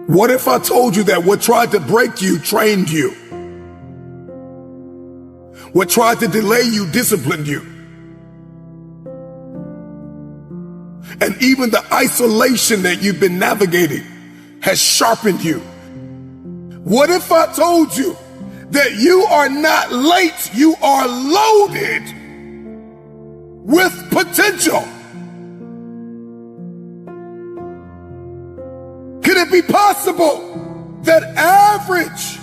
What if I told you that what tried to break you trained you? What tried to delay you disciplined you? And even the isolation that you've been navigating has sharpened you. What if I told you that you are not late, you are loaded with potential? Could it be possible that average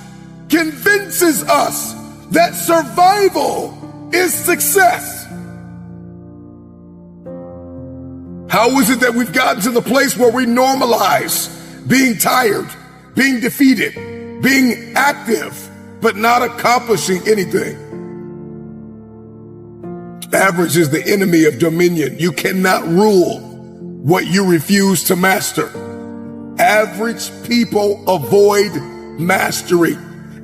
convinces us that survival is success? How is it that we've gotten to the place where we normalize being tired, being defeated, being active, but not accomplishing anything? Average is the enemy of dominion. You cannot rule what you refuse to master. Average people avoid mastery.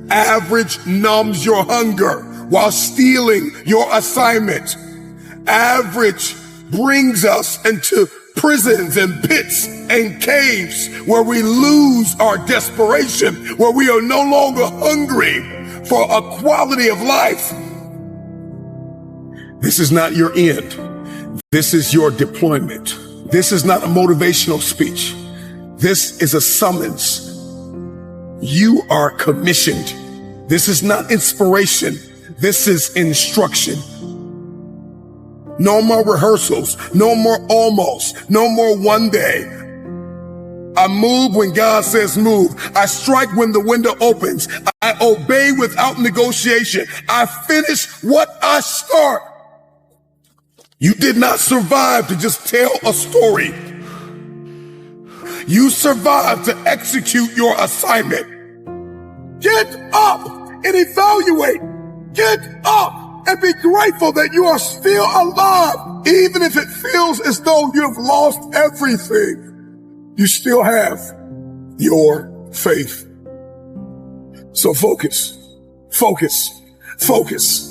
Average numbs your hunger while stealing your assignment. Average brings us into prisons and pits and caves where we lose our desperation, where we are no longer hungry for a quality of life. This is not your end. This is your deployment. This is not a motivational speech. This is a summons. You are commissioned. This is not inspiration. This is instruction. No more rehearsals, no more almost, no more one day. I move when God says move. I strike when the window opens. I obey without negotiation. I finish what I start. You did not survive to just tell a story. You survived to execute your assignment. Get up and evaluate. Get up and be grateful that you are still alive. Even if it feels as though you have lost everything, you still have your faith. So focus, focus, focus.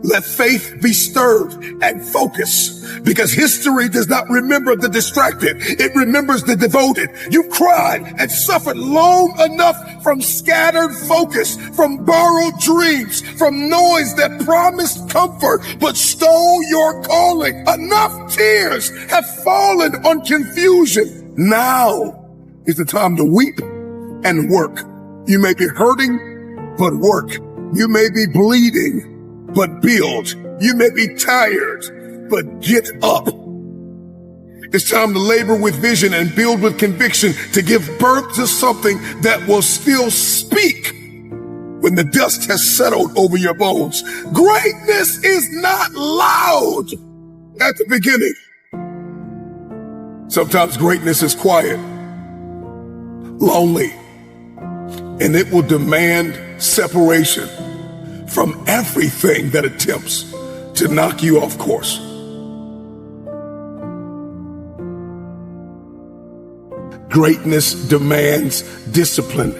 Let faith be stirred and focus, because history does not remember the distracted. It remembers the devoted. You cried and suffered long enough from scattered focus, from borrowed dreams, from noise that promised comfort but stole your calling. Enough tears have fallen on confusion. Now is the time to weep and work. You may be hurting, but work. You may be bleeding, but build. You may be tired, but get up. It's time to labor with vision and build with conviction, to give birth to something that will still speak when the dust has settled over your bones. Greatness is not loud at the beginning. Sometimes greatness is quiet, lonely, and it will demand separation from everything that attempts to knock you off course. Greatness demands discipline.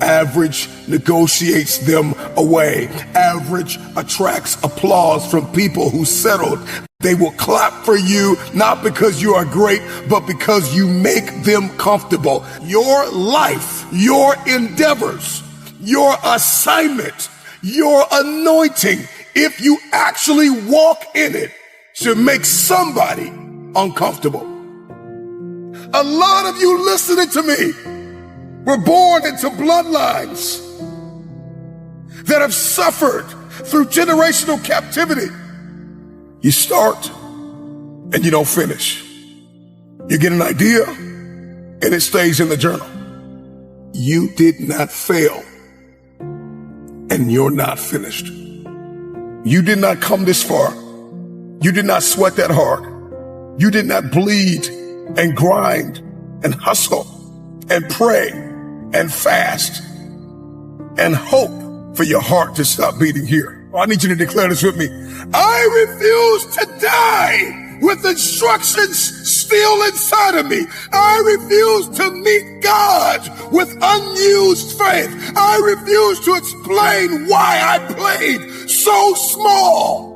Average negotiates them away. Average attracts applause from people who settled. They will clap for you, not because you are great, but because you make them comfortable. Your life, your endeavors, your assignment, your anointing, if you actually walk in it, should make somebody uncomfortable. A lot of you listening to me were born into bloodlines that have suffered through generational captivity. You start and you don't finish. You get an idea and it stays in the journal. You did not fail, and you're not finished. You did not come this far. You did not sweat that hard. You did not bleed and grind and hustle and pray and fast and hope for your heart to stop beating here. I need you to declare this with me. I refuse to die with instructions still inside of me. I refuse to meet God with unused faith. I refuse to explain why I played so small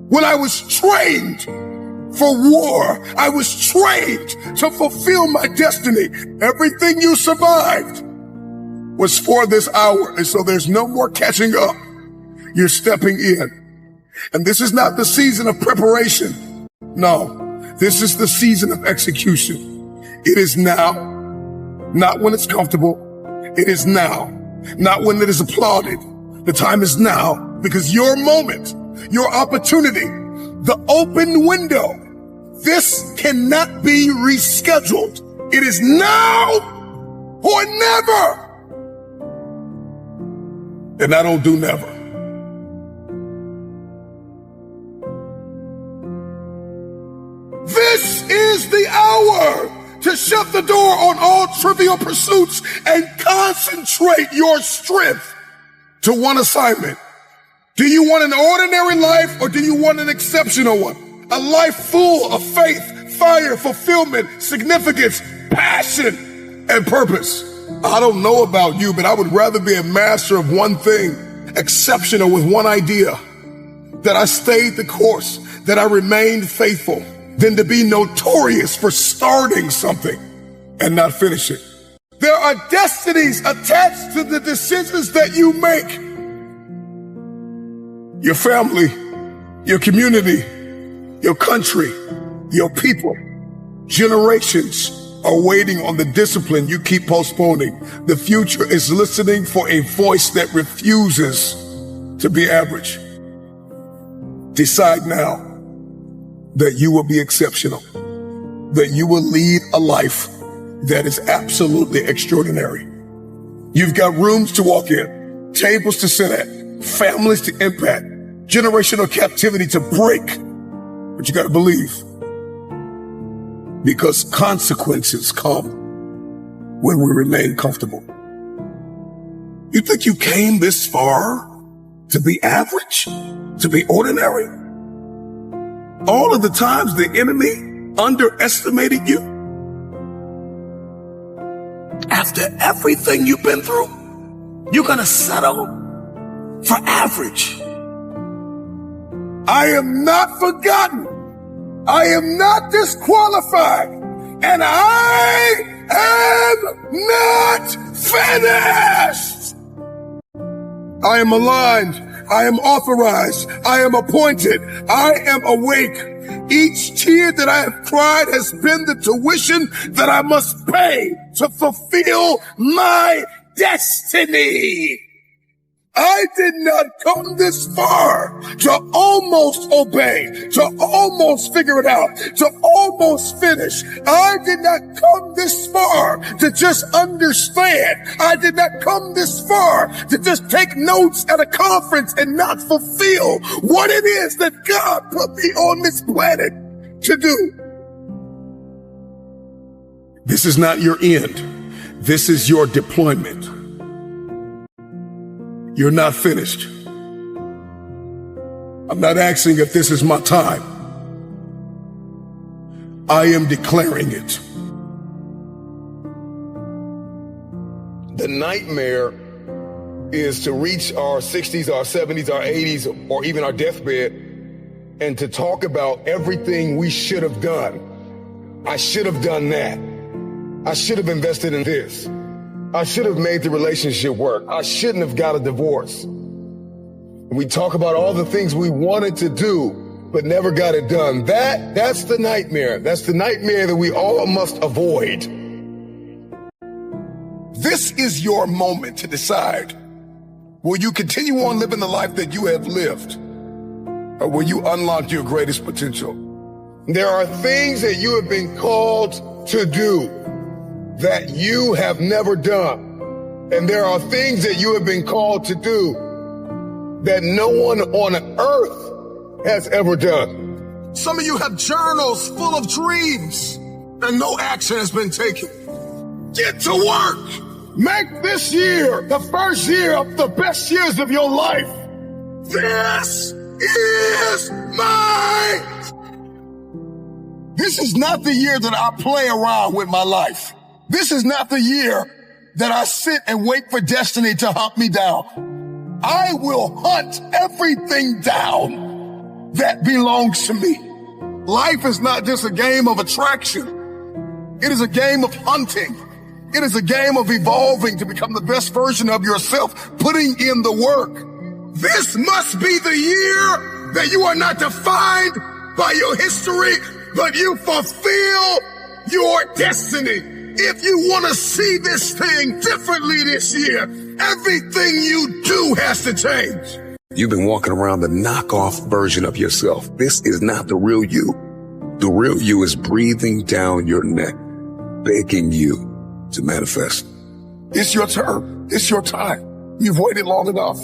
when I was trained for war. I was trained to fulfill my destiny. Everything you survived was for this hour. And so there's no more catching up. You're stepping in. And this is not the season of preparation. No, this is the season of execution. It is now, not when it's comfortable. It is now, not when it is applauded. The time is now, because your moment, your opportunity, the open window, this cannot be rescheduled. It is now or never. And I don't do never. This is the hour to shut the door on all trivial pursuits and concentrate your strength to one assignment. Do you want an ordinary life, or do you want an exceptional one? A life full of faith, fire, fulfillment, significance, passion, and purpose. I don't know about you, but I would rather be a master of one thing, exceptional with one idea, that I stayed the course, that I remained faithful, than to be notorious for starting something and not finish it. There are destinies attached to the decisions that you make. Your family, your community, your country, your people, generations are waiting on the discipline you keep postponing. The future is listening for a voice that refuses to be average. Decide now that you will be exceptional, that you will lead a life that is absolutely extraordinary. You've got rooms to walk in, tables to sit at, families to impact, generational captivity to break. But you got to believe, because consequences come when we remain comfortable. You think you came this far to be average, to be ordinary? All of the times the enemy underestimated you. After everything you've been through, you're going to settle for average. I am not forgotten. I am not disqualified. And I am not finished. I am aligned. I am authorized. I am appointed. I am awake. Each tear that I have cried has been the tuition that I must pay to fulfill my destiny. I did not come this far to almost obey, to almost figure it out, to almost finish. I did not come this far to just understand. I did not come this far to just take notes at a conference and not fulfill what it is that God put me on this planet to do. This is not your end. This is your deployment. You're not finished. I'm not asking if this is my time. I am declaring it. The nightmare is to reach our 60s, our 70s, our 80s, or even our deathbed, and to talk about everything we should have done. I should have done that. I should have invested in this. I should have made the relationship work. I shouldn't have got a divorce. We talk about all the things we wanted to do, but never got it done. That's the nightmare. That's the nightmare that we all must avoid. This is your moment to decide. Will you continue on living the life that you have lived? Or will you unlock your greatest potential? There are things that you have been called to do that you have never done. And there are things that you have been called to do that no one on earth has ever done. Some of you have journals full of dreams and no action has been taken. Get to work. Make this year the first year of the best years of your life. This is mine. This is not the year that I play around with my life. This is not the year that I sit and wait for destiny to hunt me down. I will hunt everything down that belongs to me. Life is not just a game of attraction. It is a game of hunting. It is a game of evolving to become the best version of yourself, putting in the work. This must be the year that you are not defined by your history, but you fulfill your destiny. If you want to see this thing differently this year, everything you do has to change. You've been walking around the knockoff version of yourself. This is not the real you. The real you is breathing down your neck, begging you to manifest. It's your turn. It's your time. You've waited long enough.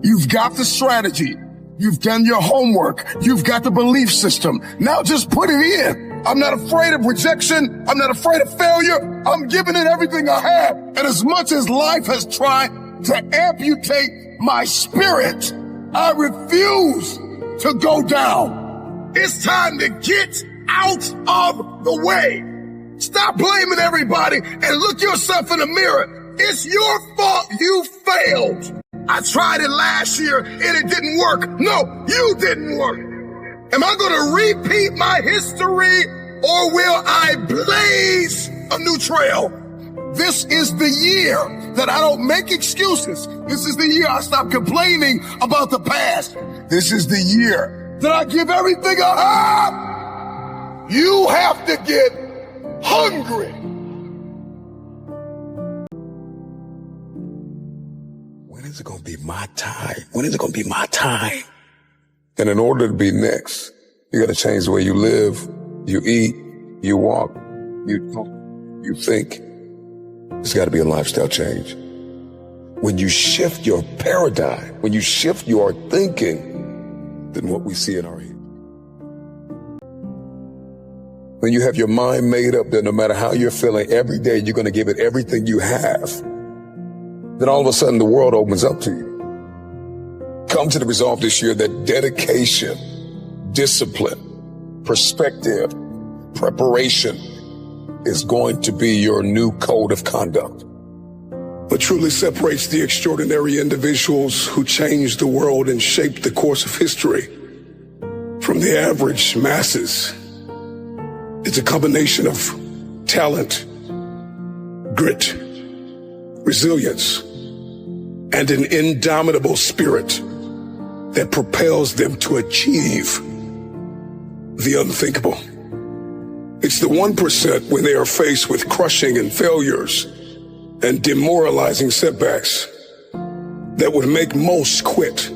You've got the strategy. You've done your homework. You've got the belief system. Now just put it in. I'm not afraid of rejection. I'm not afraid of failure. I'm giving it everything I have. And as much as life has tried to amputate my spirit, I refuse to go down. It's time to get out of the way. Stop blaming everybody and look yourself in the mirror. It's your fault you failed. I tried it last year and it didn't work. No, you didn't work. Am I going to repeat my history or will I blaze a new trail? This is the year that I don't make excuses. This is the year I stop complaining about the past. This is the year that I give everything I have. You have to get hungry. When is it going to be my time? When is it going to be my time? And in order to be next, you got to change the way you live, you eat, you walk, you talk, you think. It's got to be a lifestyle change. When you shift your paradigm, when you shift your thinking, then what we see in our head. When you have your mind made up that no matter how you're feeling every day, you're going to give it everything you have, then all of a sudden the world opens up to you. Come to the resolve this year that dedication, discipline, perspective, preparation is going to be your new code of conduct. What truly separates the extraordinary individuals who changed the world and shaped the course of history from the average masses is a combination of talent, grit, resilience, and an indomitable spirit that propels them to achieve the unthinkable. It's the 1% when they are faced with crushing and failures and demoralizing setbacks that would make most quit.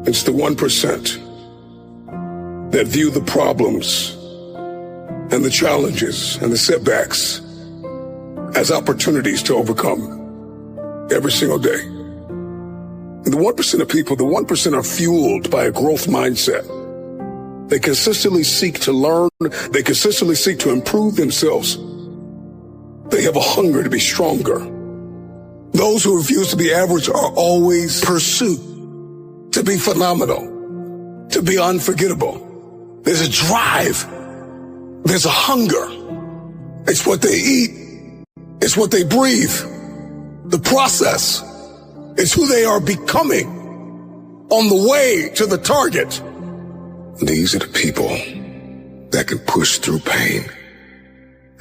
It's the 1% that view the problems and the challenges and the setbacks as opportunities to overcome every single day. And the 1% of people, the 1% are fueled by a growth mindset. They consistently seek to learn. They consistently seek to improve themselves. They have a hunger to be stronger. Those who refuse to be average are always pursued to be phenomenal, to be unforgettable. There's a drive. There's a hunger. It's what they eat. It's what they breathe. The process. It's who they are becoming on the way to the target. These are the people that can push through pain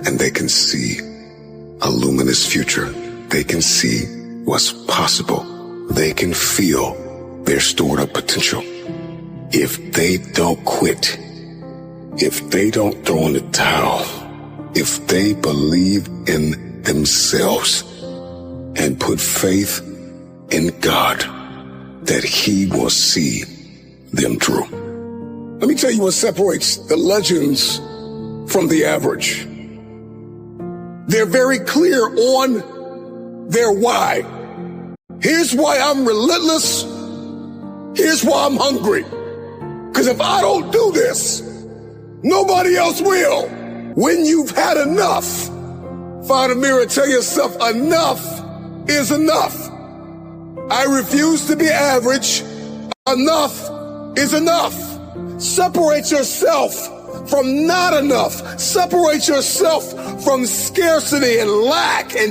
and they can see a luminous future. They can see what's possible. They can feel their stored up potential. If they don't quit, if they don't throw in the towel, if they believe in themselves and put faith in God that He will see them through. Let me tell you what separates the legends from the average. They're very clear on their why. Here's why I'm relentless. Here's why I'm hungry. Because if I don't do this, nobody else will. When you've had enough, find a mirror and tell yourself enough is enough. I refuse to be average. Enough is enough. Separate yourself from not enough. Separate yourself from scarcity and lack and